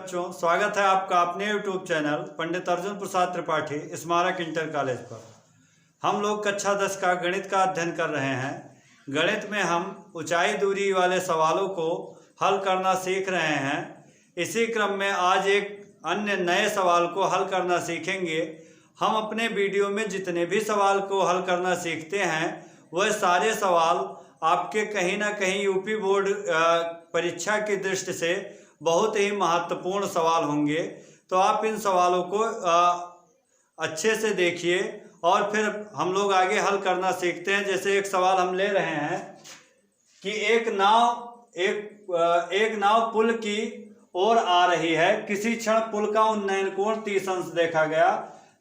बच्चों, स्वागत है आपका अपने YouTube चैनल पंडित अर्जुन प्रसाद त्रिपाठी स्मारक इंटर कॉलेज पर। हम लोग कक्षा 10 का गणित का अध्ययन कर रहे हैं। गणित में हम ऊंचाई दूरी वाले सवालों को हल करना सीख रहे हैं। इसी क्रम में आज एक अन्य नए सवाल को हल करना सीखेंगे। हम अपने वीडियो में जितने भी सवाल को हल करना सीखते हैं वह सारे सवाल आपके कहीं ना कहीं यूपी बोर्ड परीक्षा की दृष्टि से बहुत ही महत्वपूर्ण सवाल होंगे। तो आप इन सवालों को अच्छे से देखिए और फिर हम लोग आगे हल करना सीखते हैं। जैसे एक सवाल हम ले रहे हैं कि एक नाव पुल की ओर आ रही है। किसी क्षण पुल का उन्नयन कोण 30 अंश देखा गया।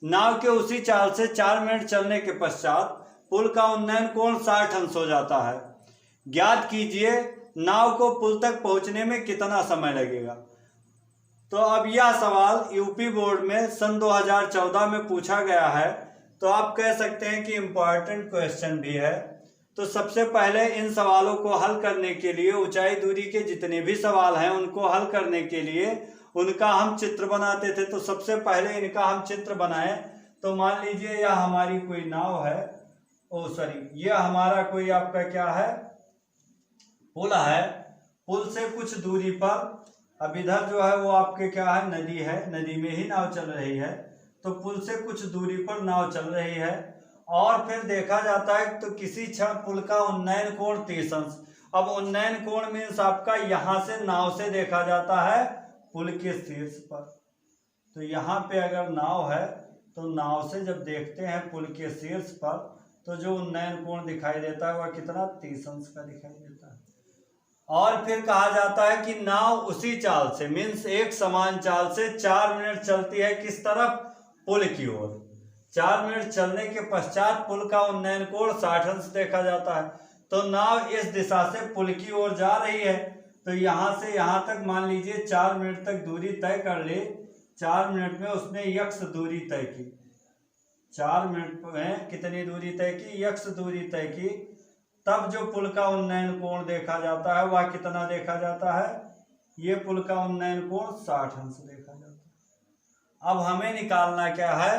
नाव के उसी चाल से 4 मिनट चलने के पश्चात पुल का उन्नयन कोण 60 अंश हो जाता है। ज्ञात कीजिए नाव को पुल तक पहुंचने में कितना समय लगेगा। तो अब यह सवाल यूपी बोर्ड में सन 2014 में पूछा गया है, तो आप कह सकते हैं कि इम्पॉर्टेंट क्वेश्चन भी है। तो सबसे पहले इन सवालों को हल करने के लिए ऊंचाई दूरी के जितने भी सवाल हैं उनको हल करने के लिए उनका हम चित्र बनाते थे। तो सबसे पहले इनका हम चित्र बनाए। तो मान लीजिए यह हमारी कोई नाव है, यह हमारा कोई आपका क्या है, पुल है। पुल से कुछ दूरी पर अब इधर जो है वो आपके क्या है, नदी है। नदी में ही नाव चल रही है। तो पुल से कुछ दूरी पर नाव चल रही है और फिर देखा जाता है तो किसी क्षण पुल का उन्नयन कोण 30 अंश। अब उन्नयन कोण मीन्स आपका यहां से नाव से देखा जाता है पुल के शीर्ष पर। तो यहाँ पे अगर नाव है तो नाव से जब देखते हैं पुल के शीर्ष पर तो जो उन्नयन कोण दिखाई देता है वह कितना, 30 अंश का दिखाई देता है। और फिर कहा जाता है कि नाव उसी चाल से मीन्स एक समान चाल से 4 मिनट चलती है। किस तरफ, पुल की ओर। 4 मिनट चलने के पश्चात पुल का उन्नयन कोण 60 अंश देखा जाता है। तो नाव इस दिशा से पुल की ओर जा रही है। तो यहाँ से यहाँ तक मान लीजिए 4 मिनट तक दूरी तय कर ले। 4 मिनट में उसने यक्ष दूरी तय की। 4 मिनट में कितनी दूरी तय की, यक्ष दूरी तय की। तब जो पुल का उन्नयन कोण देखा जाता है वह कितना देखा जाता है, ये पुल का उन्नयन कोण 60 अंश देखा जाता है। अब हमें निकालना क्या है,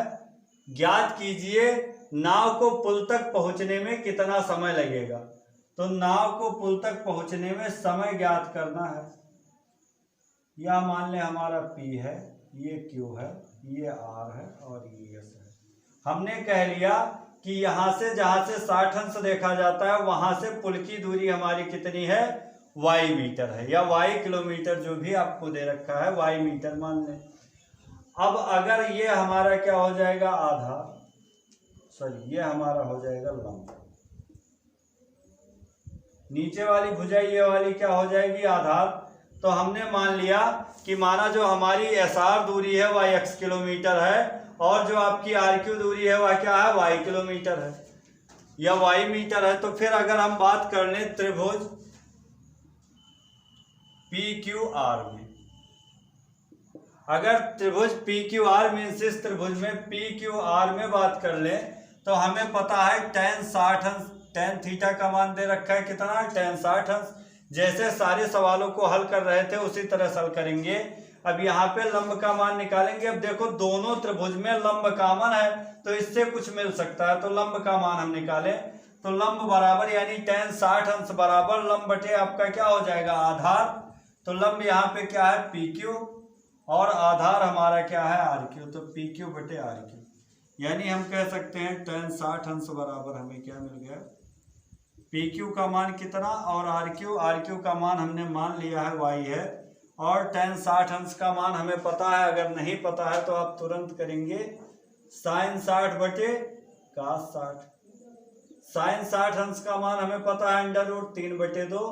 ज्ञात कीजिए नाव को पुल तक पहुंचने में कितना समय लगेगा। तो नाव को पुल तक पहुंचने में समय ज्ञात करना है। यह मान ले हमारा P है, ये Q है, ये R है और ये S है। हमने कह लिया कि यहाँ से जहाँ से 60 अंश देखा जाता है वहां से पुल की दूरी हमारी कितनी है, y मीटर है या y किलोमीटर, जो भी आपको दे रखा है y मीटर मान लें। अब अगर ये हमारा क्या हो जाएगा, आधार, ये हमारा हो जाएगा लंब। नीचे वाली भुजा ये वाली क्या हो जाएगी, आधार। तो हमने मान लिया कि माना जो हमारी SR दूरी है वह x किलोमीटर है और जो आपकी RQ दूरी है वह क्या है, y किलोमीटर है या y मीटर है। तो फिर अगर हम बात कर लें त्रिभुज PQR में, अगर त्रिभुज PQR में इस त्रिभुज में PQR में बात कर लें तो हमें पता है tan 60 अंश, tan थीटा का मान दे रखा है कितना, tan 60 अंश। जैसे सारे सवालों को हल कर रहे थे उसी तरह हल करेंगे। अब यहाँ पे लंब का मान निकालेंगे। अब देखो दोनों त्रिभुज में लंब कॉमन है तो इससे कुछ मिल सकता है। तो लंब का मान हम निकालें तो लंब बराबर यानी tan 60 अंश बराबर लंब बटे आपका क्या हो जाएगा, आधार। तो लंब यहाँ पे क्या है, PQ और आधार हमारा क्या है, RQ। तो PQ बटे RQ यानी हम कह सकते हैं tan 60 अंश बराबर हमें क्या मिल गया, PQ का मान कितना और RQ का मान हमने मान लिया है y है और tan 60 अंश का मान हमें पता है। अगर नहीं पता है तो आप तुरंत करेंगे sin 60 बटे cos 60। sin 60 अंश का मान हमें पता है √3 बटे 2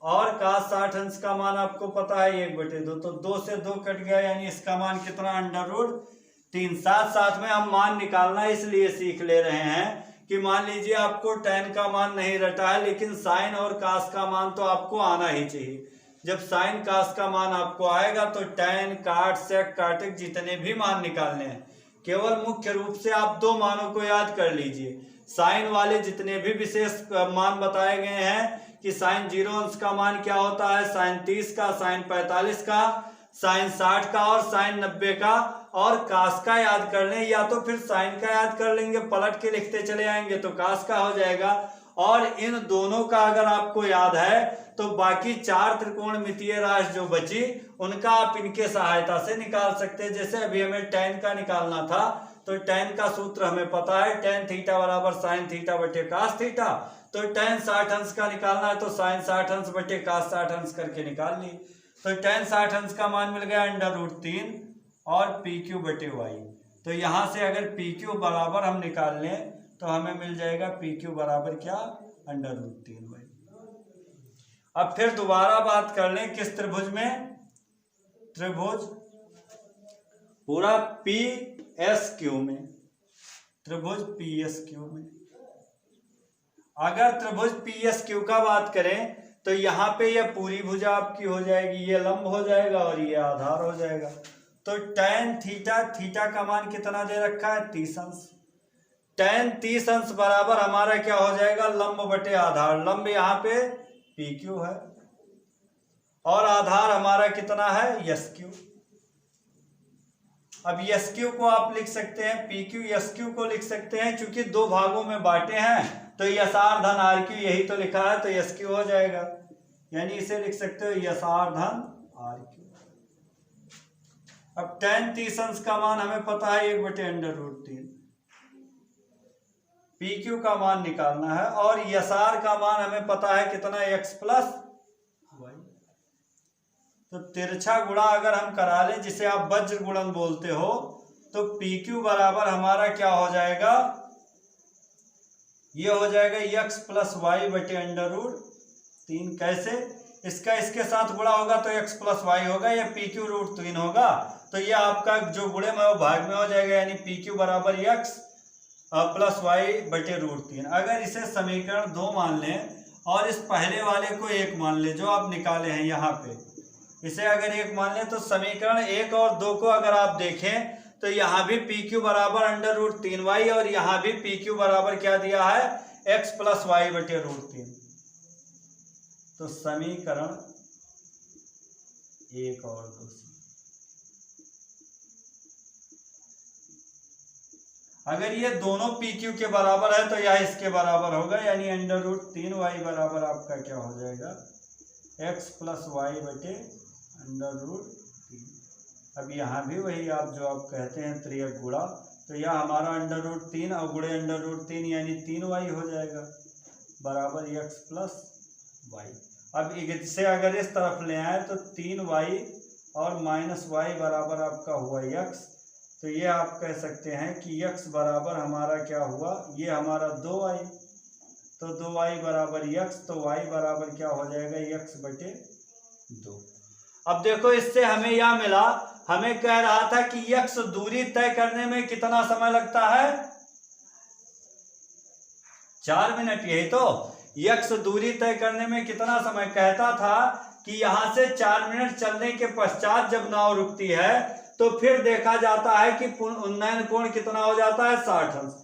और cos 60 अंश का मान आपको पता है 1 बटे 2। तो 2 से 2 कट गया यानी इसका मान कितना, √3। साथ साथ में हम मान निकालना इसलिए सीख ले रहे हैं कि मान लीजिए आपको tan का मान नहीं रटा है लेकिन sin और cos का मान तो आपको आना ही चाहिए। जब sin cos का मान आपको आएगा तो tan, cot, sec, cotec जितने भी मान निकालने हैं केवल मुख्य रूप से आप 2 मानों को याद कर लीजिए। sin वाले जितने भी विशेष मान बताए गए हैं कि sin 0 अंश का मान क्या होता है, sin 30 का, sin 45 का, साइन 60 का और साइन 90 का और कास का याद कर लें, या तो फिर साइन का याद कर लेंगे, पलट के लिखते चले आएंगे तो कास का हो जाएगा। और इन दोनों का अगर आपको याद है तो बाकी 4 त्रिकोणमितीय राशि जो बची उनका आप इनके सहायता से निकाल सकते हैं। जैसे अभी हमें tan का निकालना था तो tan का सूत्र हमें पता है, tan थीटा बराबर साइन थीटा बटे कास थीटा। तो tan 60 अंश का निकालना है तो साइन 60 अंश बटे कास 60 अंश करके निकाल ली। तो tan 60 अंश का मान मिल गया √3 और PQ बटे y। तो यहां से अगर PQ बराबर हम निकाल लें तो हमें मिल जाएगा PQ बराबर क्या, √3y। अब फिर दोबारा बात कर लें किस त्रिभुज में, त्रिभुज पूरा PSQ में, त्रिभुज PSQ में। अगर त्रिभुज PSQ का बात करें तो यहाँ पे ये पूरी भुजा आपकी हो जाएगी, ये लंब हो जाएगा और ये आधार हो जाएगा। तो tan थीटा, थीटा का मान कितना दे रखा है, 30 अंश। tan 30 अंश बराबर हमारा क्या हो जाएगा, लंब बटे आधार। लंब यहाँ पे PQ है और आधार हमारा कितना है, SQ। अब SQ को आप लिख सकते हैं, PQ SQ को लिख सकते हैं, चूंकि 2 भागों में बांटे हैं तो SR धन RQ यही तो लिखा है तो SQ हो जाएगा, यानी इसे लिख सकते हो SR धन RQ। अब tan 30 अंश का मान हमें पता है 1 बटे √3। PQ का मान निकालना है और SR का मान हमें पता है कितना, x प्लस y। तो तिरछा गुणा अगर हम करा लें जिसे आप वज्र गुणन बोलते हो तो PQ बराबर हमारा क्या हो जाएगा, ये हो जाएगा x प्लस वाई बटे √3। कैसे, इसका इसके साथ गुणा होगा तो x प्लस वाई होगा, या PQ √3 होगा तो ये आपका जो गुणे में वो भाग में हो जाएगा, यानी PQ बराबर x प्लस वाई बटे √3। अगर इसे समीकरण 2 मान लें और इस पहले वाले को 1 मान लें जो आप निकाले हैं यहाँ पे, इसे अगर 1 मान लें तो समीकरण 1 और 2 को अगर आप देखें तो यहाँ भी PQ बराबर √3y और यहाँ भी PQ बराबर क्या दिया है, x प्लस वाई बटे √3। तो समीकरण 1 और 2 अगर ये दोनों PQ के बराबर है तो यह इसके बराबर होगा, यानी √3y बराबर आपका क्या हो जाएगा, x प्लस वाई बटे √3। अब यहाँ भी वही आप जो आप कहते हैं त्रियक गुणा, तो यह हमारा √3 और गुणे √3 यानी 3y हो जाएगा बराबर x प्लस वाई। अब इसे अगर इस तरफ ले आए तो 3y और -y बराबर आपका हुआ x। तो ये आप कह सकते हैं कि x बराबर हमारा क्या हुआ, ये हमारा 2y, तो 2y बराबर x, तो y बराबर क्या हो जाएगा, x बटे 2। अब देखो इससे हमें यह मिला, हमें कह रहा था कि x दूरी तय करने में कितना समय लगता है, 4 मिनट। यही तो x दूरी तय करने में कितना समय कहता था कि यहां से 4 मिनट चलने के पश्चात जब नाव रुकती है तो फिर देखा जाता है कि उन्नयन कोण कितना हो जाता है, 60 अंश।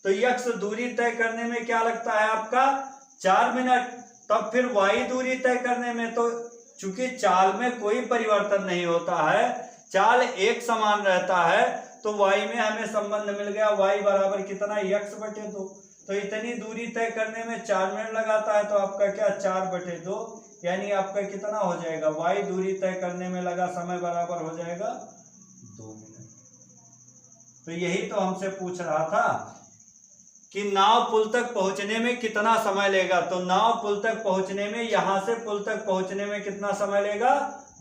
तो x दूरी तय करने में क्या लगता है आपका, 4 मिनट। तब फिर y दूरी तय करने में, तो चूंकि चाल में कोई परिवर्तन नहीं होता है, चाल एक समान रहता है, तो y में हमें संबंध मिल गया, y बराबर कितना, x बटे 2। तो इतनी दूरी तय करने में 4 मिनट लगाता है, तो आपका क्या 4 बटे 2, यानी आपका कितना हो जाएगा, y दूरी तय करने में लगा समय बराबर हो जाएगा 2 मिनट। तो यही तो हमसे पूछ रहा था कि नाव पुल तक पहुंचने में कितना समय लेगा। तो नाव पुल तक पहुंचने में, यहां से पुल तक पहुंचने में कितना समय लेगा,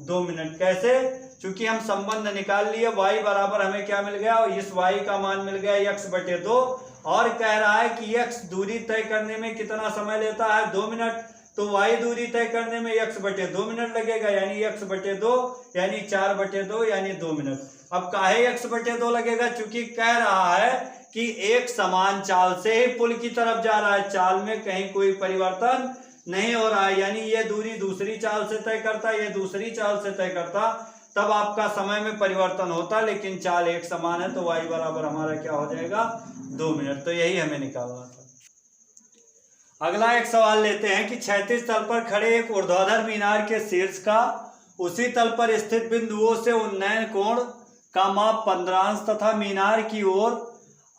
2 मिनट। कैसे, चूंकि हम संबंध निकाल लिए, y बराबर हमें क्या मिल गया, इस y का मान मिल गया x बटे 2, और कह रहा है कि x दूरी तय करने में कितना समय लेता है, 2 मिनट। तो y दूरी तय करने में x बटे 2 मिनट लगेगा, यानी x बटे 2 यानी 4 बटे 2 यानी 2 मिनट। अब काहे x बटे 2 लगेगा, चूंकि कह रहा है कि एक समान चाल से ही पुल की तरफ जा रहा है, चाल में कहीं कोई परिवर्तन नहीं हो रहा है, यानी ये दूरी दूसरी चाल से तय करता, ये दूसरी चाल से तय करता, तब आपका समय में परिवर्तन होता, लेकिन चाल एक समान है, तो y बराबर हमारा क्या हो जाएगा, 2 मिनट। तो यही हमें निकालना था। अगला एक सवाल लेते हैं कि क्षैतिज तल पर खड़े एक ऊर्ध्वाधर मीनार के शीर्ष का उसी तल पर स्थित बिंदुओं से उन्नयन कोण का माप 15 अंश तथा मीनार की ओर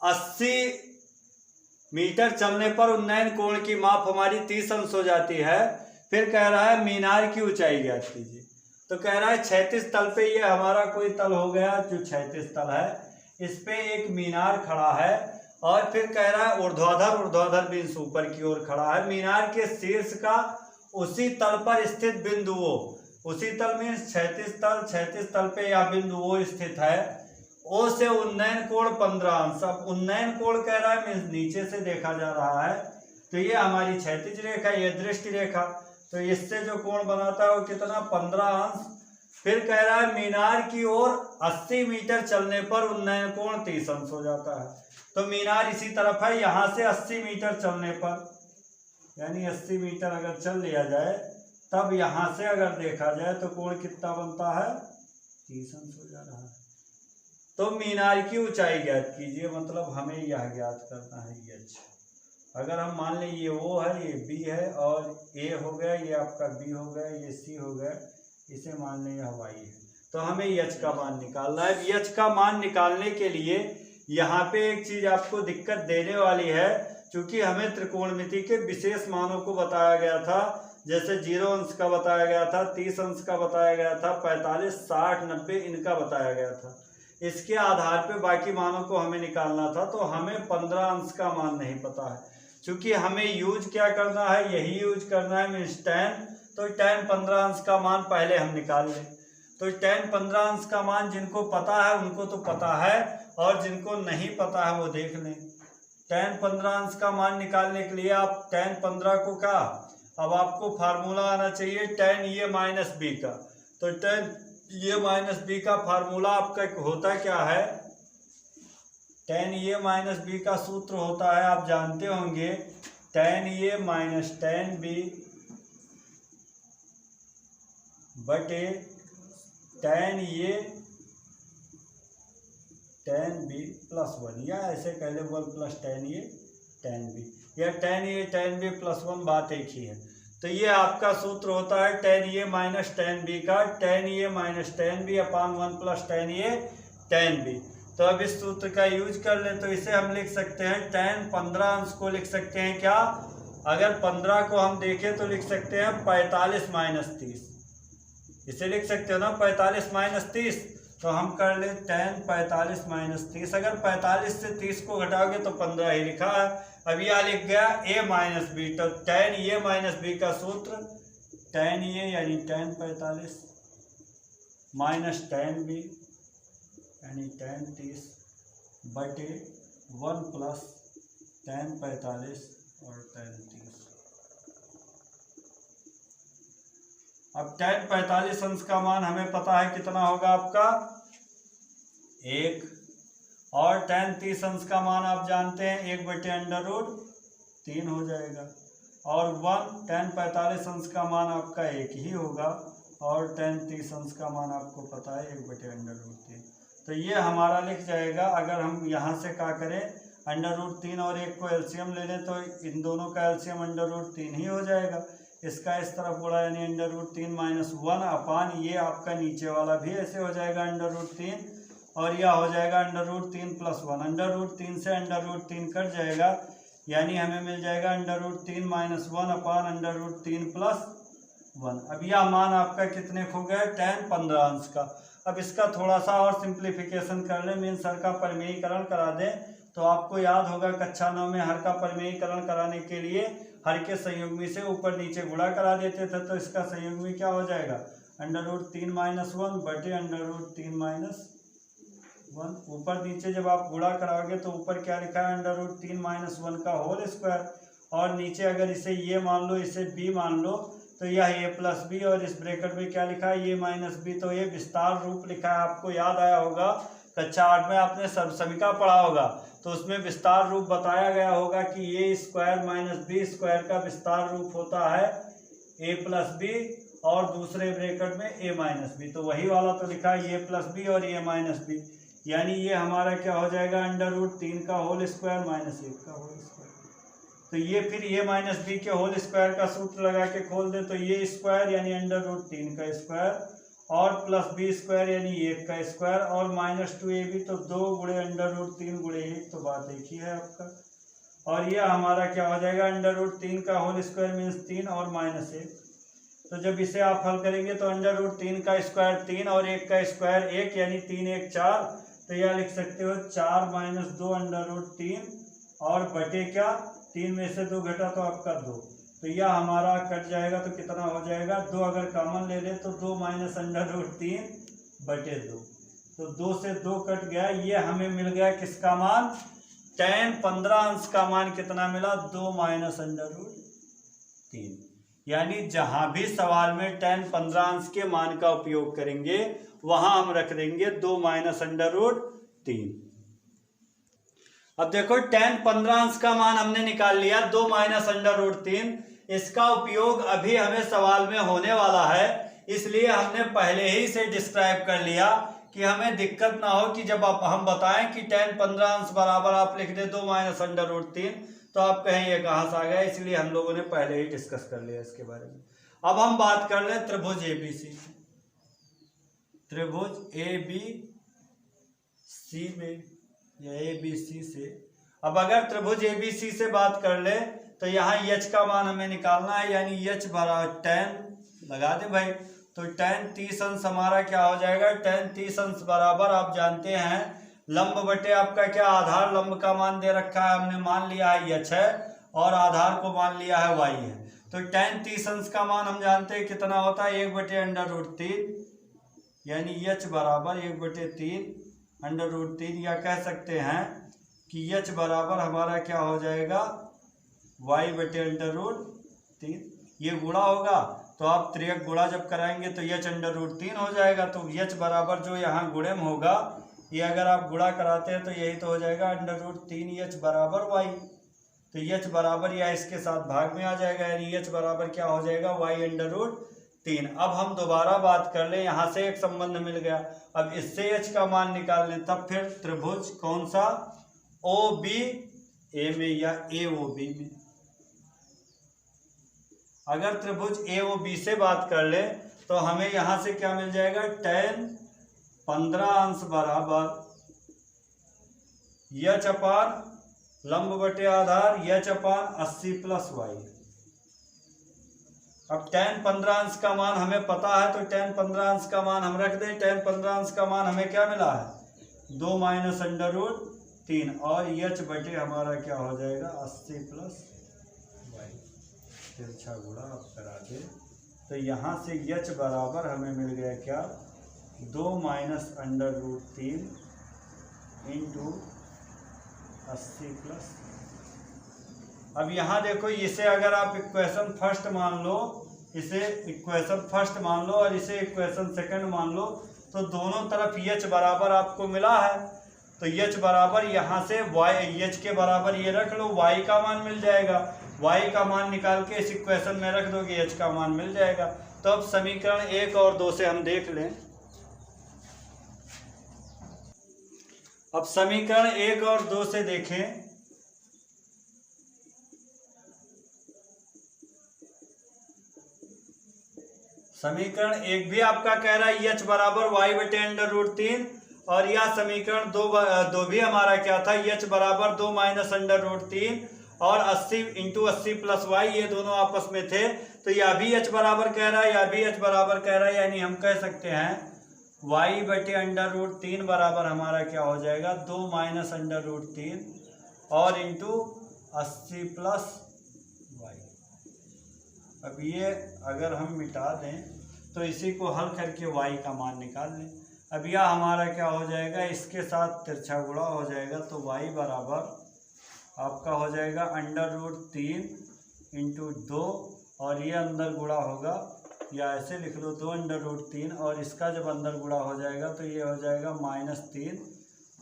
80 मीटर चलने पर उन्नयन कोण की माप हमारी 30 अंश हो जाती है। फिर कह रहा है मीनार की ऊंचाई ज्ञात कीजिए। तो कह रहा है 36 तल पे ये हमारा कोई तल हो गया जो 36 तल है, इस पे एक मीनार खड़ा है और फिर कह रहा है ऊर्ध्वाधर बिंदु ऊपर की ओर खड़ा है। मीनार के शीर्ष का उसी तल पर स्थित बिंदुओं, उसी तल में 36 तल पे यह बिंदु ओ स्थित है। ओ से उन्नयन कोण 15 अंश। अब उन्नयन कोण कह रहा है मीन्स नीचे से देखा जा रहा है, तो ये हमारी क्षैतिज रेखा, ये दृष्टि रेखा, तो इससे जो कोण बनाता है वो कितना 15 अंश। फिर कह रहा है मीनार की ओर 80 मीटर चलने पर उन्नयन कोण 30 अंश हो जाता है। तो मीनार इसी तरफ है, यहाँ से 80 मीटर चलने पर, यानी 80 मीटर अगर चल लिया जाए तब यहाँ से अगर देखा जाए तो कोण कितना बनता है 30 अंश हो जा रहा है। तो मीनार की ऊंचाई ज्ञात कीजिए, मतलब हमें यह ज्ञात करना है ये। अच्छा, अगर हम मान लें ये ओ है, ये बी है और ए हो गया, ये आपका बी हो गया, ये सी हो गया, इसे मान लें यह वाई है, तो हमें यच का मान निकालना है। यच का मान निकालने के लिए यहाँ पे एक चीज आपको दिक्कत देने वाली है, क्योंकि हमें त्रिकोणमिति के विशेष मानों को बताया गया था, जैसे 0 अंश का बताया गया था, 30 अंश का बताया गया था, 45, 60, 90 इनका बताया गया था। इसके आधार पे बाकी मानों को हमें निकालना था, तो हमें 15 अंश का मान नहीं पता है, क्योंकि हमें यूज क्या करना है, यही यूज करना है मीन्स tan। तो tan 15 अंश का मान पहले हम निकाल लें। तो tan 15 अंश का मान जिनको पता है उनको तो पता है, और जिनको नहीं पता है वो देख लें। tan 15 अंश का मान निकालने के लिए आप tan 15 को क्या, अब आपको फार्मूला आना चाहिए tan ए माइनस बी का। तो tan ए माइनस बी का फार्मूला आपका होता क्या है, tan ए माइनस बी का सूत्र होता है, आप जानते होंगे, tan ए माइनस tan बी बटे tan ए tan बी प्लस 1, या ऐसे कह ले 1 प्लस tan ए tan बी, या tan ए tan बी प्लस 1 बात एक ही है। तो ये आपका सूत्र होता है tan ए माइनस tan बी का, tan ए माइनस tan बी अपान 1 प्लस tan ए tan बी। तो अब इस सूत्र का यूज कर ले, तो इसे हम लिख सकते हैं tan 15 अंश को लिख सकते हैं क्या, अगर 15 को हम देखें तो लिख सकते हैं 45 माइनस 30, इसे लिख सकते हो ना 45 माइनस 30। तो हम कर ले tan 45 माइनस 30, अगर 45 से 30 को घटाओगे तो 15 ही लिखा है। अब यह लिख गया a माइनस बी, तो tan ए माइनस बी का सूत्र tan ए यानी tan 45 माइनस tan बी यानी tan 30 बटे 1 प्लस tan 45 और tan 30। अब tan 45 अंश का मान हमें पता है कितना होगा आपका 1, और tan 30 अंश का मान आप जानते हैं 1 बटे अंडर रूट 3 हो जाएगा, और 1 tan 45 अंश का मान आपका 1 ही होगा, और tan 30 अंश का मान आपको पता है 1 बटे अंडर रूट 3। तो ये हमारा लिख जाएगा, अगर हम यहाँ से क्या करें अंडर रूट 3 और 1 को एलसीएम ले लें तो इन दोनों का एलसीएम अंडर रूट 3 ही हो जाएगा। इसका इस तरफ गुणा यानी अंडर रूट 3 माइनस 1 अपान ये आपका नीचे वाला भी ऐसे हो जाएगा अंडर रूट 3, और यह हो जाएगा under root 3 plus 1। Under root 3 से अंडर रूट 3 कट जाएगा, यानी हमें मिल जाएगा under root 3 minus 1 upon under root 3 plus 1। अब यह मान आपका कितने खो गया tan 15 अंश का। अब इसका थोड़ा सा और सिंप्लीफिकेशन कर लें, मीन हर का परिमेयीकरण करा दें, तो आपको याद होगा कक्षा 9 में हर का परिमेयीकरण कराने के लिए हर के संयुग्मी से ऊपर नीचे गुणा करा देते थे। तो इसका संयुग्मी क्या हो जाएगा अंडर रूट 3 माइनस 1 बटे अंडर रूट 3 माइनस 1। ऊपर नीचे जब आप गुणा कराओगे तो ऊपर क्या लिखा है अंडर रूट 3 माइनस 1 का होल स्क्वायर, और नीचे अगर इसे ये मान लो इसे b मान लो तो यह a प्लस बी, और इस ब्रैकेट में क्या लिखा है a माइनस बी। तो ये विस्तार रूप लिखा है, आपको याद आया होगा कक्षा 8 में आपने समीकरण पढ़ा होगा, तो उसमें विस्तार रूप बताया गया होगा कि a square minus B square का विस्तार रूप होता है a प्लस बी और दूसरे ब्रैकेट में a माइनस बी। तो वही वाला तो लिखा है a प्लस बी और a माइनस बी, यानी ये हमारा क्या हो जाएगा अंडर रूट 3 का होल स्क्वायर माइनस 1 का होल स्क्वायर। तो ये फिर a माइनस बी के होल स्क्वायर का सूत्र लगा के खोल दे, तो ये स्क्वायर यानी अंडर रूट 3 का स्क्वायर और प्लस बी स्क्वायर यानी 1 का स्क्वायर और -2ab तो 2 गुणे √3 गुणे 1 तो बात एक ही है आपका। और यह हमारा क्या हो जाएगा √3 का होल स्क्वायर मीन्स 3 और -1। तो जब इसे आप हल करेंगे तो √3 का स्क्वायर 3 और 1 का स्क्वायर 1 यानी 3 1 4। तो यह लिख सकते हो 4 - 2 √3 और बटे क्या 3 में से 2 घटा तो आपका 2। तो यह हमारा कट जाएगा तो कितना हो जाएगा 2 अगर कॉमन ले ले तो 2 - √3 बटे 2। तो 2 से 2 कट गया। ये हमें मिल गया किसका मान tan 15 अंश का मान कितना मिला 2 - √3। यानी जहां भी सवाल में tan 15 अंश के मान का उपयोग करेंगे वहां हम रख देंगे 2 - √3। अब देखो tan 15 अंश का मान हमने निकाल लिया 2 - √3। इसका उपयोग अभी हमें सवाल में होने वाला है, इसलिए हमने पहले ही से डिस्क्राइब कर लिया कि हमें दिक्कत ना हो कि जब आप हम बताएं कि tan 15 अंश बराबर आप लिख दे 2 - √3 तो आप कहें ये कहाँ से आ गया। इसलिए हम लोगों ने पहले ही डिस्कस कर लिया इसके बारे में। अब हम बात कर लें त्रिभुज ABC से। त्रिभुज ABC में या ABC से अब अगर त्रिभुज ABC से बात कर ले तो यहाँ h का मान हमें निकालना है, यानी h बराबर tan लगा दे भाई। तो tan 30 अंश हमारा क्या हो जाएगा tan 30 अंश बराबर आप जानते हैं लंब बटे आपका क्या आधार। लंब का मान दे रखा है हमने, मान लिया है h है और आधार को मान लिया है y है। तो tan 30 अंश का मान हम जानते हैं कितना होता है 1/√3 यानी h बराबर 1/3 √3 या कह सकते हैं कि h बराबर हमारा क्या हो जाएगा y/√3। ये गुणा होगा तो आप त्रियक गुणा जब कराएंगे तो h/√3 हो जाएगा। तो h बराबर जो यहाँ गुणन होगा ये अगर आप गुणा कराते हैं तो यही तो हो जाएगा √3 h बराबर y। तो h बराबर या इसके साथ भाग में आ जाएगा, यानी h बराबर क्या हो जाएगा y/√3। अब हम दोबारा बात कर लें, यहाँ से एक संबंध मिल गया। अब इससे h का मान निकाल लें, तब फिर त्रिभुज कौन सा OBA में या AOB में। अगर त्रिभुज AOB से बात कर ले तो हमें यहाँ से क्या मिल जाएगा tan 15 अंश बराबर h अपान लंब बटे आधार h अपान 80 + y। अब tan 15 अंश का मान हमें पता है तो tan 15 अंश का मान हम रख दें। tan 15 अंश का मान हमें क्या मिला है 2 - √3 और h बटे हमारा क्या हो जाएगा 80 + y। तिरछा गुणा आप करा दे तो यहाँ से h बराबर हमें मिल गया क्या 2 - √3 इंटू 80 + अब यहाँ देखो इसे अगर आप इक्वेशन फर्स्ट मान लो, इसे इक्वेशन फर्स्ट मान लो और इसे इक्वेशन सेकंड मान लो तो दोनों तरफ h बराबर आपको मिला है। तो h बराबर यहाँ से h के बराबर ये रख लो, y का मान मिल जाएगा। y का मान निकाल के इस इक्वेशन में रख दोगे h का मान मिल जाएगा। तो अब समीकरण 1 और 2 से हम देख लें। अब समीकरण 1 और 2 से देखें समीकरण 1 भी आपका कह रहा है h बराबर y/√3 और यह समीकरण 2 भी हमारा क्या था h बराबर 2 - √3 और 80 × 80 + y, ये दोनों आपस में थे। तो यह भी h बराबर कह रहा है, यह भी h बराबर कह रहा है, यानी हम कह सकते हैं y/√3 बराबर हमारा क्या हो जाएगा 2 - √3 और इंटू 80 + y। अब ये अगर हम मिटा दें तो इसी को हल करके y का मान निकाल लें। अब यह हमारा क्या हो जाएगा इसके साथ तिरछा गुणा हो जाएगा तो y बराबर आपका हो जाएगा √3 इंटू 2 और ये अंदर गुणा होगा या ऐसे लिख लो 2 √3 और इसका जब अंदर गुणा हो जाएगा तो ये हो जाएगा -3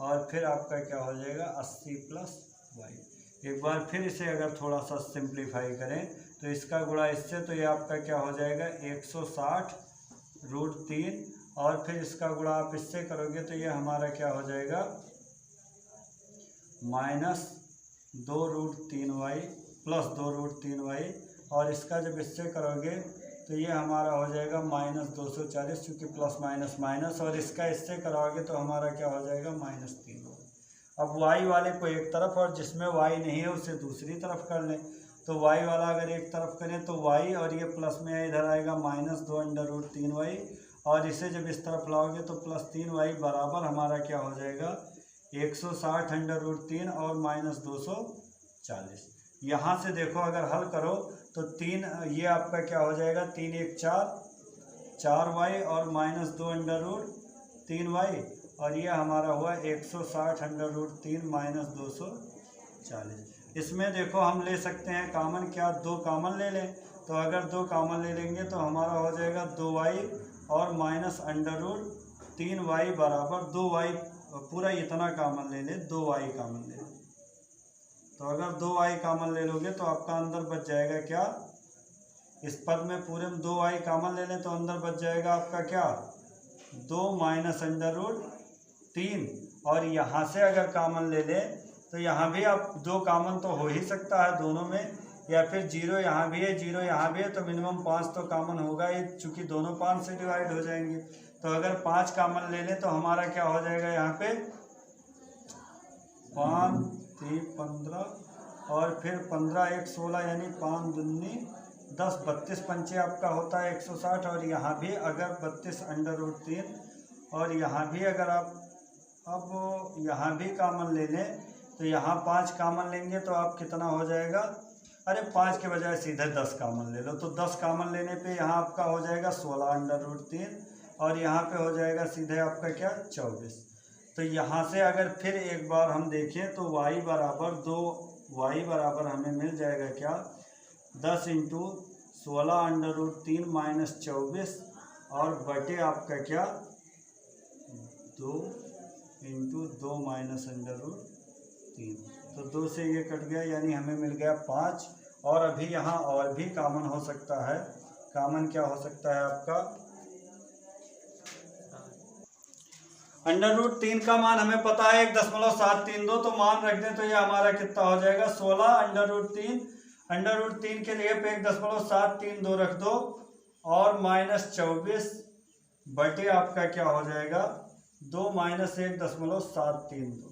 और फिर आपका क्या हो जाएगा 80 + y। एक बार फिर इसे अगर थोड़ा सा सिंप्लीफाई करें तो इसका गुणा इससे तो ये आपका क्या हो जाएगा 160 √3 और फिर इसका गुणा आप इससे करोगे तो ये हमारा क्या हो जाएगा -2 √3y + 2 √3y और इसका जब इससे करोगे तो ये हमारा हो जाएगा -240, चूँकि प्लस माइनस माइनस, और इसका इससे कराओगे तो हमारा क्या हो जाएगा -3। अब y वाले को एक तरफ और जिसमें y नहीं है उसे दूसरी तरफ कर लें। तो y वाला अगर एक तरफ करें तो y, और ये प्लस में इधर आएगा -2√3y, और इसे जब इस तरफ लाओगे तो +3y बराबर हमारा क्या हो जाएगा 160√3 और -240। यहाँ से देखो अगर हल करो तो 3, ये आपका क्या हो जाएगा 3 1 4y और -2√3y, और ये हमारा हुआ 160√3 -240। इसमें देखो हम ले सकते हैं कामन, क्या 2 कामन ले लें। तो अगर 2 कामन ले लेंगे तो हमारा हो जाएगा 2y और -√3y बराबर 2y, पूरा इतना कामन ले लें, 2y कामन ले लें। तो अगर 2y कामन ले लोगे तो आपका अंदर बच जाएगा क्या, इस पद में पूरे में 2y कामन ले लें तो अंदर बच जाएगा आपका क्या 2 -√3, और यहाँ से अगर कामन ले लें तो यहाँ भी आप 2 कामन तो हो ही सकता है दोनों में, या फिर 0 यहाँ भी है 0 यहाँ भी है, तो मिनिमम 5 तो कामन होगा ही, चूँकि दोनों 5 से डिवाइड हो जाएंगे। तो अगर 5 कामन ले लें तो हमारा क्या हो जाएगा यहाँ पे 5 3 15, और फिर 15 1 16, यानी 5 दूनी 10, 32 पंचे आपका होता है 160, और यहाँ भी अगर 32√3, और यहाँ भी अगर आप अब यहाँ भी कामन ले लें तो यहाँ 5 कामन लेंगे तो आप कितना हो जाएगा, अरे 5 के बजाय सीधे 10 कामन ले लो, तो 10 कामन लेने पे यहाँ आपका हो जाएगा 16√3, और यहाँ पे हो जाएगा सीधे आपका क्या 24। तो यहाँ से अगर फिर एक बार हम देखें तो y बराबर हमें मिल जाएगा क्या 10 × 16√3 -24, और बटे आपका क्या 2 × 2 -√3। तो 2 से ये कट गया, यानी हमें मिल गया 5। और अभी यहाँ और भी कामन हो सकता है, कामन क्या हो सकता है आपका √3 का मान हमें पता है 1.732, तो मान रख दें तो ये हमारा कितना हो जाएगा 16 √3 के लिए पे 1.732 रख दो, और -24 बटे आपका क्या हो जाएगा 2 - 1.732।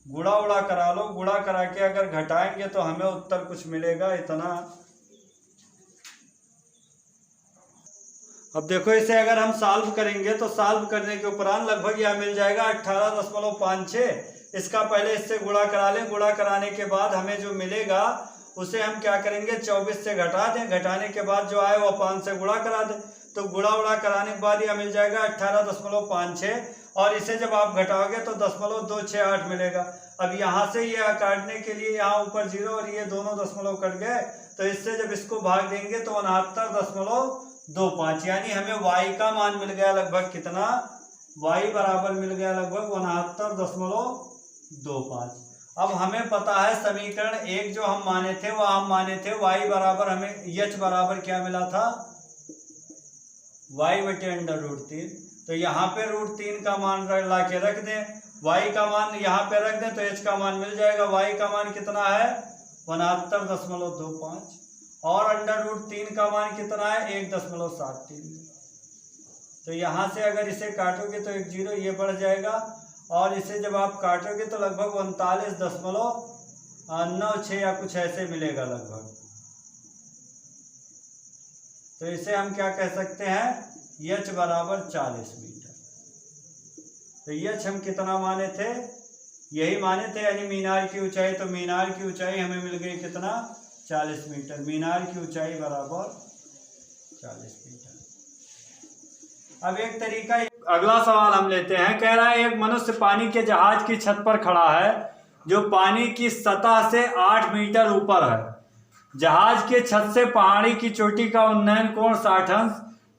गुणा उड़ा करा लो, गुणा करा के अगर घटाएंगे तो हमें उत्तर कुछ मिलेगा इतना। अब देखो इसे अगर हम सॉल्व करेंगे तो सॉल्व करने के उपरांत लगभग यह मिल जाएगा 18.56। इसका पहले इससे गुणा करा लें, गुणा कराने के बाद हमें जो मिलेगा उसे हम क्या करेंगे 24 से घटा दें, घटाने के बाद जो आए वो 5 से गुणा करा दें, तो गुणा उड़ा कराने के बाद यह मिल जाएगा 18.56, और इसे जब आप घटाओगे तो 0.268 मिलेगा। अब यहाँ से ये काटने के लिए यहाँ ऊपर 0 और ये दोनों दशमलव कट गए, तो इससे जब इसको भाग देंगे तो 69.25, यानी हमें y का मान मिल गया लगभग कितना, y बराबर मिल गया लगभग 69.25। अब हमें पता है समीकरण 1 जो हम माने थे वो हम माने थे y बराबर, हमें h बराबर क्या मिला था y बटे √3। तो यहाँ पे √3 का मान ला के रख दें, y का मान यहाँ पे रख दें तो h का मान मिल जाएगा। y का मान कितना है 69.25, और √3 का मान कितना है 1.73। तो यहाँ से अगर इसे काटोगे तो 1 0 ये बढ़ जाएगा, और इसे जब आप काटोगे तो लगभग 39.96 या कुछ ऐसे मिलेगा लगभग। तो इसे हम क्या कह सकते हैं h बराबर 40 मीटर। तो h हम कितना माने थे, यही माने थे, यानी मीनार की ऊंचाई। तो मीनार की ऊंचाई हमें मिल गई कितना 40 मीटर। मीनार की ऊंचाई बराबर 40 मीटर। अब एक तरीका, अगला सवाल हम लेते हैं। कह रहा है एक मनुष्य पानी के जहाज की छत पर खड़ा है जो पानी की सतह से 8 मीटर ऊपर है। जहाज के छत से पहाड़ी की चोटी का उन्नयन कोण 60 अंश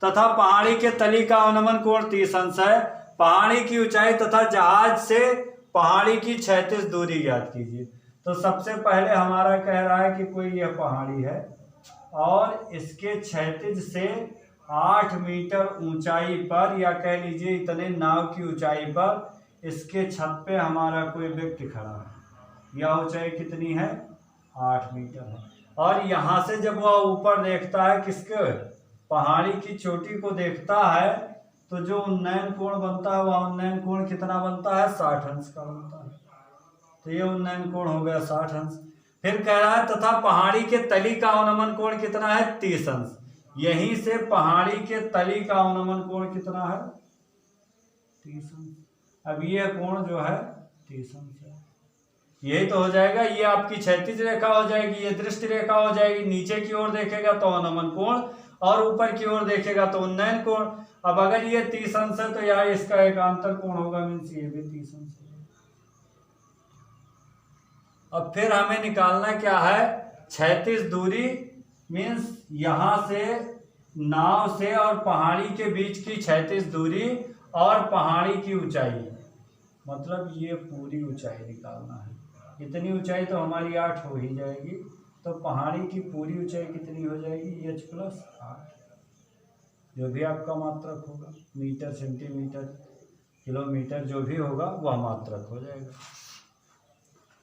तथा पहाड़ी के तली का अवनमन कोण 30 अंश है। पहाड़ी की ऊंचाई तथा जहाज से पहाड़ी की क्षैतिज दूरी ज्ञात कीजिए। तो सबसे पहले हमारा कह रहा है कि कोई यह पहाड़ी है और इसके क्षैतिज से 8 मीटर ऊंचाई पर, या कह लीजिए इतने नाव की ऊंचाई पर इसके छत पे हमारा कोई व्यक्ति खड़ा है। यह ऊंचाई कितनी है 8 मीटर है। और यहाँ से जब वह ऊपर देखता है किसके, पहाड़ी की चोटी को देखता है, तो जो उन्नयन कोण बनता है वह उन्नयन कोण कितना बनता है, 60 अंश का बनता है। तो ये उन्नयन कोण हो गया 60 अंश। फिर कह रहा है तथा पहाड़ी के तली का अवनमन कोण कितना है, 30 अंश। यहीं से पहाड़ी के तली का अवनमन कोण कितना है, 30 अंश। अब ये कोण जो है 30 अंश है। यही तो हो जाएगा, ये आपकी क्षैतिज रेखा हो जाएगी, ये दृष्टि रेखा हो जाएगी। नीचे की ओर देखेगा तो अवनमन कोण, और ऊपर की ओर देखेगा तो उन्नयन कोण। अब अगर ये 30 अंश है तो यहाँ इसका एकांतर कोण होगा, मीन्स ये भी 30 अंश होगा। अब फिर हमें निकालना क्या है, क्षैतिज दूरी, मीन्स यहाँ से नाव से और पहाड़ी के बीच की क्षैतिज दूरी और पहाड़ी की ऊंचाई, मतलब ये पूरी ऊंचाई निकालना है। इतनी ऊंचाई तो हमारी 8 हो ही जाएगी, तो पहाड़ी की पूरी ऊंचाई कितनी हो जाएगी, h + 8, जो भी आपका मात्रक होगा, मीटर, सेंटीमीटर, किलोमीटर, जो भी होगा वह मात्रक हो जाएगा।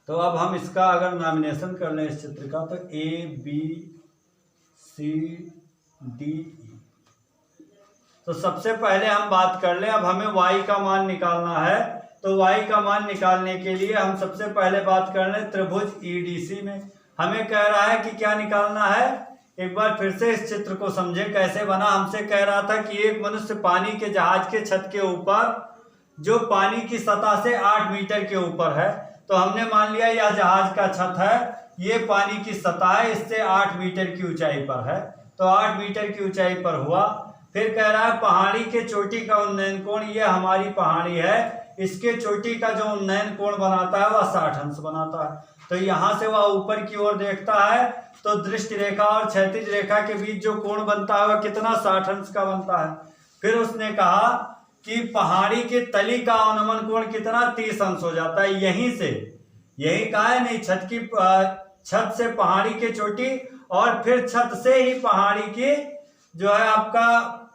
तो अब हम इसका अगर नॉमिनेशन कर लें इस चित्र का, तो ABCDE। तो सबसे पहले हम बात कर लें, अब हमें y का मान निकालना है। तो y का मान निकालने के लिए हम सबसे पहले बात कर लें त्रिभुज EDC में। हमें कह रहा है कि क्या निकालना है, एक बार फिर से इस चित्र को समझे कैसे बना। हमसे कह रहा था कि एक मनुष्य पानी के जहाज के छत के ऊपर, जो पानी की सतह से 8 मीटर के ऊपर है, तो हमने मान लिया यह जहाज का छत है, ये पानी की सतह है, इससे 8 मीटर की ऊंचाई पर है, तो 8 मीटर की ऊंचाई पर हुआ। फिर कह रहा है पहाड़ी के चोटी का उन्नयन कोण, ये हमारी पहाड़ी है, इसके चोटी का जो उन्नयन कोण बनाता है वह 60 अंश बनाता है। तो यहाँ से वह ऊपर की ओर देखता है, तो दृष्टि रेखा और क्षैतिज रेखा के बीच जो कोण बनता है वह कितना, 60 अंश का बनता है। फिर उसने कहा कि पहाड़ी के तली का अवनमन कोण कितना, 30 अंश हो जाता है। यहीं से, यही कहा है नहीं, छत से पहाड़ी के चोटी और फिर छत से ही पहाड़ी की जो है आपका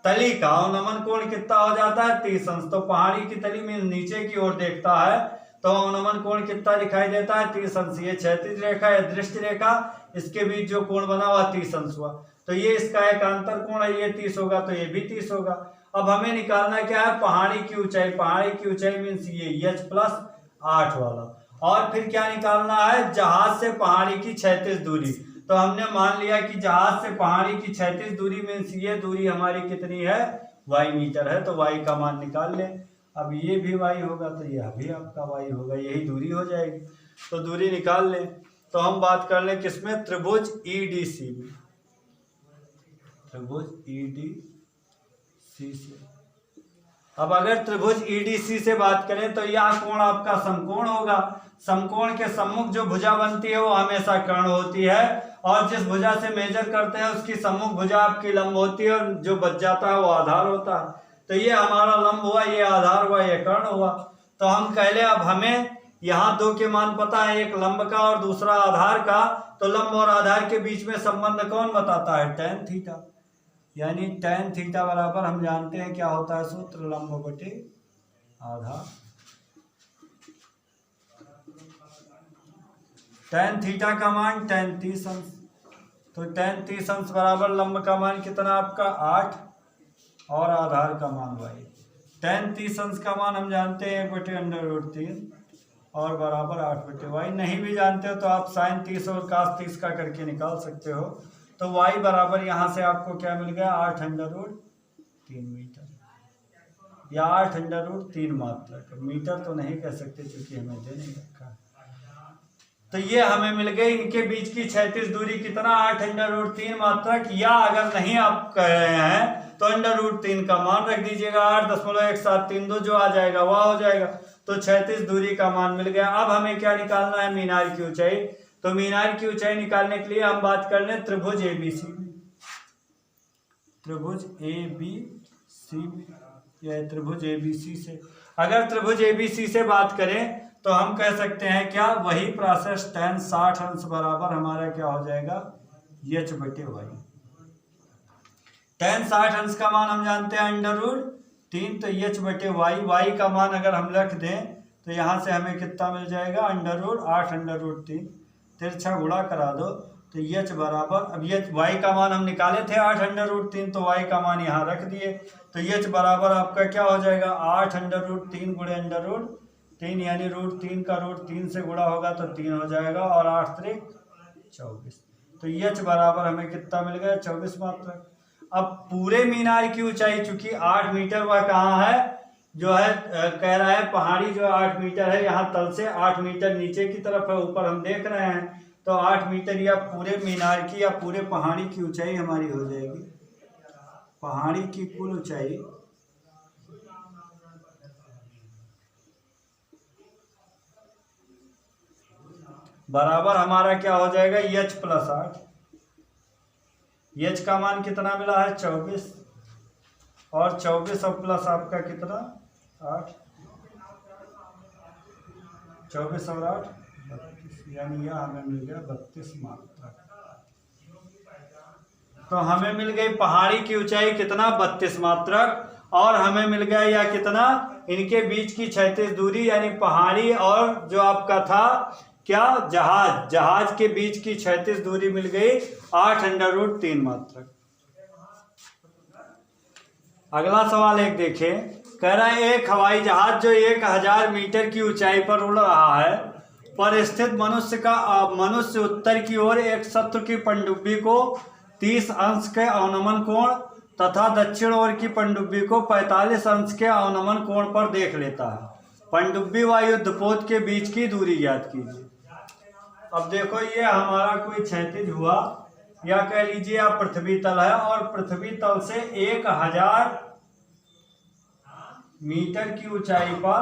तली का अवनमन कोण कितना हो जाता है, 30 अंश। तो पहाड़ी की तली में नीचे की ओर देखता है तो अवनमन कोण कितना दिखाई देता है, 30 अंश। ये क्षैतिज रेखा या दृष्टि रेखा, इसके बीच जो कोण बना हुआ 30 अंश हुआ। तो ये इसका एकांतर कोण है, ये 30 होगा, तो ये भी 30 होगा। अब हमें निकालना क्या है, पहाड़ी की ऊंचाई। पहाड़ी की ऊंचाई मीन्स ये h + 8 वाला। और फिर क्या निकालना है, जहाज से पहाड़ी की क्षैतिज दूरी। तो हमने मान लिया कि जहाज से पहाड़ी की क्षैतिज दूरी मीन्स ये दूरी हमारी कितनी है, y मीटर है, तो y का मान निकाल लें। अब ये भी y होगा तो यह भी आपका y होगा, यही दूरी हो जाएगी। तो दूरी निकाल लें। तो हम बात कर लें किसमें, त्रिभुज EDC में। त्रिभुज EDC से अब अगर त्रिभुज EDC से बात करें तो यह कोण आपका समकोण होगा। समकोण के सम्मुख जो भुजा बनती है वो हमेशा कर्ण होती है, और जिस भुजा से मेजर करते हैं उसकी सम्मुख भुजा आपकी लंब होती है, और जो बच जाता है वो आधार होता है। तो ये हमारा लंब हुआ, ये आधार हुआ, ये कर्ण हुआ। तो हम कह लें, अब हमें यहाँ 2 के मान पता है, एक लंब का और दूसरा आधार का। तो लंब और आधार के बीच में संबंध कौन बताता है, tan थीटा। यानी tan थीटा बराबर हम जानते हैं क्या होता है सूत्र, लंब बटे आधार। tan थीटा का मान tan 30 अंश, तो tan 30 अंश बराबर लंब का मान कितना आपका 8 और आधार का मान y। tan 30 अंश का मान हम जानते हैं 1/√3 और बराबर 8/y। नहीं भी जानते हो तो आप sin 30 और cos 30 का करके निकाल सकते हो। तो y बराबर यहाँ से आपको क्या मिल गया, 8√3 मीटर या 8√3 मात्रक। मीटर तो नहीं कह सकते क्योंकि हमें दे नहीं रखा। तो ये हमें मिल गई, इनके बीच की क्षैतिज दूरी कितना, 8√3 मात्रक। या अगर नहीं आप कह रहे हैं तो √3 का मान रख दीजिएगा, 8.1732 जो आ जाएगा वह हो जाएगा। तो क्षैतिज दूरी का मान मिल गया। अब हमें क्या निकालना है, मीनार की ऊंचाई। तो मीनार की ऊंचाई निकालने के लिए हम बात कर लें त्रिभुज ABC। त्रिभुज ABC या त्रिभुज ABC से, अगर त्रिभुज ABC से बात करें तो हम कह सकते हैं क्या, वही प्रोसेस tan 60 अंश बराबर हमारा क्या हो जाएगा, h/y। tan 60 अंश का मान हम जानते हैं √3, तो h/y। y का मान अगर हम रख दें तो यहाँ से हमें कितना मिल जाएगा, √8√3। तिरछा गुणा करा दो तो एच बराबर, अब ये वाई का मान हम निकाले थे 8√3, तो वाई का मान यहाँ रख दिए, तो एच बराबर आपका क्या हो जाएगा 8√3 गुणे √3, यानी √3 का √3 से गुणा होगा तो 3 हो जाएगा, और 8 त्रिक 24, तो एच बराबर हमें कितना मिल गया 24 मात्रक। अब पूरे मीनार की ऊंचाई चूंकि 8 मीटर, वह कहाँ है जो है कह रहा है पहाड़ी जो 8 मीटर है, यहाँ तल से 8 मीटर नीचे की तरफ है, ऊपर हम देख रहे हैं, तो 8 मीटर या पूरे मीनार की या पूरे पहाड़ी की ऊंचाई हमारी हो जाएगी, पहाड़ी की कुल ऊंचाई बराबर हमारा क्या हो जाएगा एच प्लस 8। एच का मान कितना मिला है 24, और 24 और प्लस आपका कितना 8, 24 और 8 32, यानी यह हमें मिल गया 32 मात्रक। तो हमें मिल गई पहाड़ी की ऊंचाई कितना 32 मात्रक, और हमें मिल गया या कितना इनके बीच की क्षैतिज दूरी, यानी पहाड़ी और जो आपका था क्या जहाज के बीच की क्षैतिज दूरी मिल गई 8√3 मात्रक। अगला सवाल एक देखें, कह रहा है एक हवाई जहाज जो 1000 मीटर की ऊंचाई पर उड़ रहा है, पर स्थित मनुष्य उत्तर की ओर एक शत्रु की पनडुब्बी को 30 अंश के अवनमन कोण तथा दक्षिण ओर की पनडुब्बी को 45 अंश के अवनमन कोण पर देख लेता है। पनडुब्बी व युद्धपोत के बीच की दूरी ज्ञात कीजिए। अब देखो ये हमारा कोई क्षैतिज हुआ, या कह लीजिए आप पृथ्वी तल है, और पृथ्वी तल से 1000 मीटर की ऊंचाई पर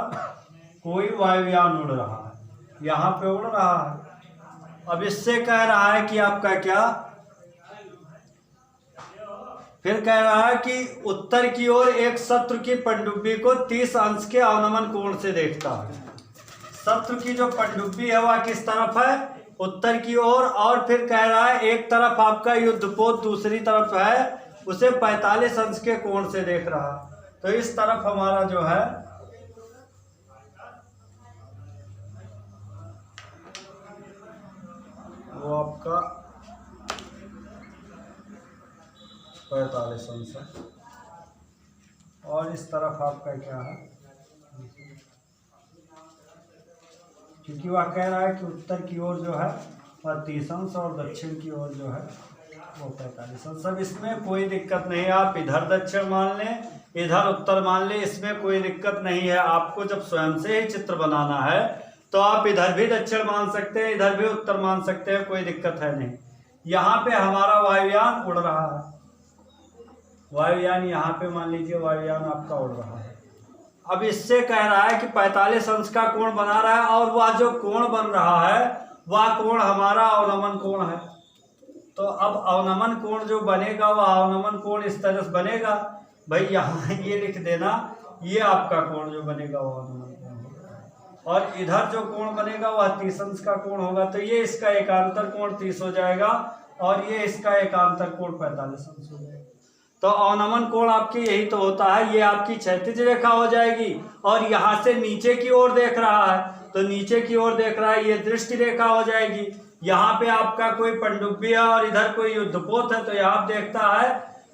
कोई वायुयान उड़ रहा है, यहाँ पे उड़ रहा है। अब इससे कह रहा है कि आपका क्या, फिर कह रहा है कि उत्तर की ओर एक शत्रु की पनडुब्बी को 30 अंश के अवनमन कोण से देखता है। शत्रु की जो पनडुब्बी है वह किस तरफ है उत्तर की ओर, और फिर कह रहा है एक तरफ आपका युद्धपोत दूसरी तरफ है, उसे 45 अंश के कोण से देख रहा है। तो इस तरफ हमारा जो है वो आपका 45 अंश है, और इस तरफ आपका क्या है, क्योंकि वह कह रहा है कि उत्तर की ओर जो है वह 30 अंश और दक्षिण की ओर जो है वो 45 अंश। सब इसमें कोई दिक्कत नहीं है, आप इधर दक्षिण मान लें इधर उत्तर मान लें, इसमें कोई दिक्कत नहीं है। आपको जब स्वयं से ही चित्र बनाना है तो आप इधर भी दक्षिण मान सकते हैं, इधर भी उत्तर मान सकते हैं, कोई दिक्कत है नहीं। यहाँ पे हमारा वायुयान उड़ रहा है, वायुयान यहाँ पे मान लीजिए वायुयान आपका उड़ रहा है। अब इससे कह रहा है कि 45 अंश का कोण बना रहा है, और वह जो कोण बन रहा है वह कोण हमारा अवनमन कोण है। तो अब अवनमन कोण जो बनेगा वह अवनमन कोण इस तरह से बनेगा, भाई यहाँ ये लिख देना, ये आपका कोण जो बनेगा वह अवनमन कोण होगा, और इधर जो कोण बनेगा वह 30 अंश का कोण होगा। तो ये इसका एकांतर कोण 30 हो जाएगा, और ये इसका एकांतर कोण 45 अंश हो जाएगा। तो अवनमन कोण आपकी यही तो होता है, ये आपकी क्षैतिज रेखा हो जाएगी, और यहाँ से नीचे की ओर देख रहा है तो नीचे की ओर देख रहा है, ये दृष्टि रेखा हो जाएगी। यहाँ पे आपका कोई पनडुब्बी है और इधर कोई युद्धपोत है, तो यहाँ देखता है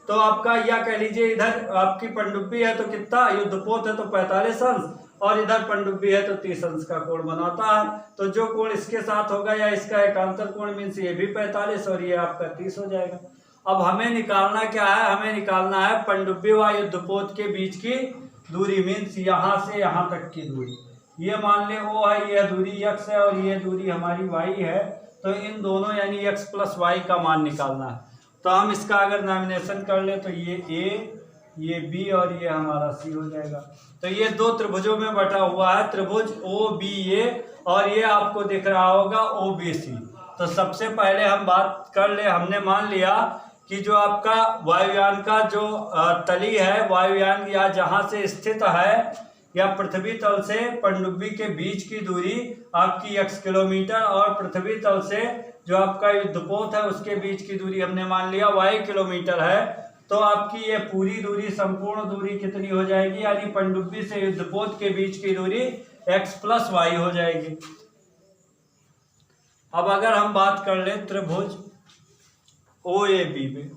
तो आपका या कह लीजिए इधर आपकी पनडुब्बी है तो कितना, युद्धपोत है तो 45 अंश, और इधर पनडुब्बी है तो 30 अंश का कोण बनाता है। तो जो कोण इसके साथ होगा या इसका एकांतर कोण मीन्स ये भी 45 और ये आपका 30 हो जाएगा। अब हमें निकालना क्या है, हमें निकालना है पनडुब्बी व युद्धपोत के बीच की दूरी, मीन्स यहाँ से यहाँ तक की दूरी। ये मान ले ओ है, यह दूरी x है और ये दूरी हमारी y है, तो इन दोनों यानी x प्लस वाई का मान निकालना है। तो हम इसका अगर नॉमिनेशन कर ले तो ये a, ये b और ये हमारा c हो जाएगा। तो ये दो त्रिभुजों में बटा हुआ है, त्रिभुज OBA, और ये आपको दिख रहा होगा OBC। तो सबसे पहले हम बात कर ले, हमने मान लिया कि जो आपका वायुयान का जो तली है, वायुयान या जहाँ से स्थित है या पृथ्वी तल से पनडुब्बी के बीच की दूरी आपकी x किलोमीटर, और पृथ्वी तल से जो आपका युद्धपोत है उसके बीच की दूरी हमने मान लिया y किलोमीटर है। तो आपकी ये पूरी दूरी, संपूर्ण दूरी कितनी हो जाएगी, यानी पनडुब्बी से युद्धपोत के बीच की दूरी x प्लस वाई हो जाएगी। अब अगर हम बात कर ले त्रिभुज ओ ए बी में,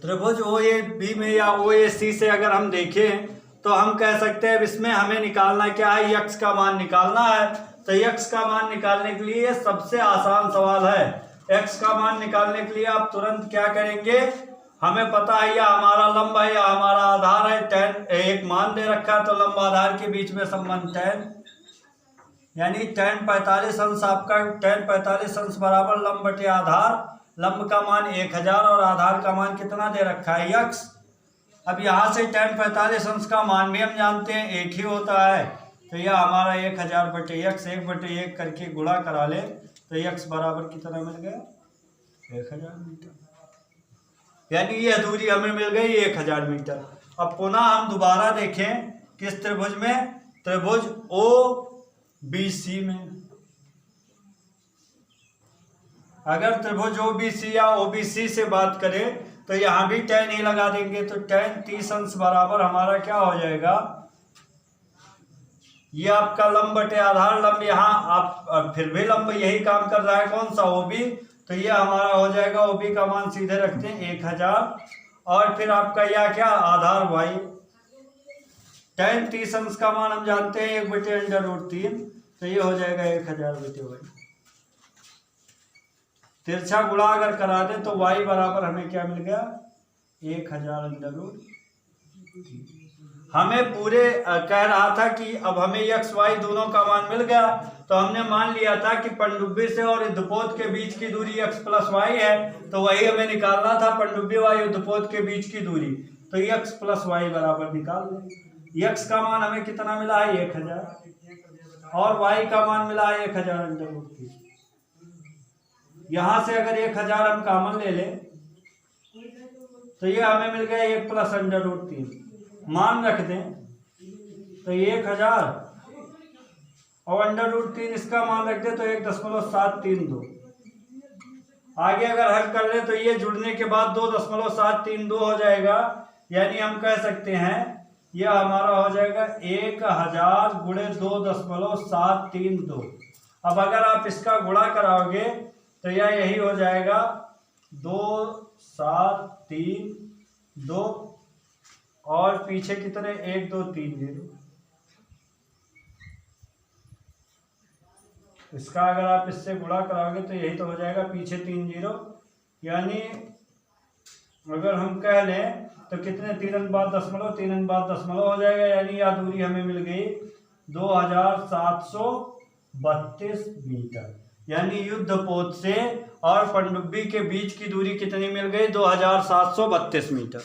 त्रिभुज ओ ए बी में या ओ ए सी से अगर हम देखें तो हम कह सकते हैं इसमें हमें निकालना क्या है, यक्स का मान निकालना है। तो यक्स का मान निकालने के लिए सबसे आसान सवाल है। एक्स का मान निकालने के लिए आप तुरंत क्या करेंगे, हमें पता है यह हमारा लंब है या हमारा आधार है, tan एक मान दे रखा है, तो लंब आधार के बीच में संबंध tan, यानी tan 45 अंश आपका tan 45 अंश बराबर लंब बटे आधार। लंब का मान 1000 और आधार का मान कितना दे रखा है, यक्स। अब यहाँ से tan 45 अंश का मान भी हम जानते हैं एक ही होता है, तो यह हमारा 1000 बटे यक्स 1/1 करके गुणा करा ले तो यक्स बराबर कितना मिल गया, 1000 मीटर। यानी यह दूरी हमें मिल गई 1000 मीटर। अब पुनः हम दोबारा देखें किस त्रिभुज में, त्रिभुज ओ बी सी में। अगर त्रिभुज ओ बी सी या ओ बी सी से बात करें तो यहां भी tan ही लगा देंगे, तो tan 30 अंश बराबर हमारा क्या हो जाएगा, ये आपका लंब बटे आधार। लंब यहाँ आप फिर भी लंब यही काम कर रहा है, कौन सा, ओ बी। तो ये हमारा हो जाएगा, ओ बी का मान सीधे रखते हैं 1000 और फिर आपका यह क्या, आधार वाई। tan 30 अंश का मान हम जानते हैं 1/√3, तो ये हो जाएगा 1000 बटे वाई। तिरछा गुणा अगर करा दे तो y बराबर हमें क्या मिल गया, 1000√3। हमें पूरे कह रहा था कि अब हमें x y दोनों का मान मिल गया, तो हमने मान लिया था कि पनडुब्बी से और युद्धपोत के बीच की दूरी x + y है, तो वही हमें निकालना था, पनडुब्बी व युद्धपोत के बीच की दूरी। तो x + y बराबर निकाल दें। x का मान हमें कितना मिला है, 1000 और y का मान मिला है 1000√3। यहां से अगर 1000 हम कॉमन ले लें तो ये हमें मिल गया 1 + √3, मान रख दें तो 1000 और √3 इसका मान रख दें तो 1.732। आगे अगर हल कर ले तो ये जुड़ने के बाद 2.732 हो जाएगा, यानी हम कह सकते हैं यह हमारा हो जाएगा 1000 × 2.732। अब अगर आप इसका गुणा कराओगे तो यह यही हो जाएगा 2732 और पीछे कितने 1230। इसका अगर आप इससे गुणा कराओगे तो यही तो हो जाएगा, पीछे 30, यानी अगर हम कह लें तो कितने 3 हो जाएगा, यानी यह दूरी हमें मिल गई 2732 मीटर। यानी युद्धपोत से और पनडुब्बी के बीच की दूरी कितनी मिल गई, 2732 मीटर।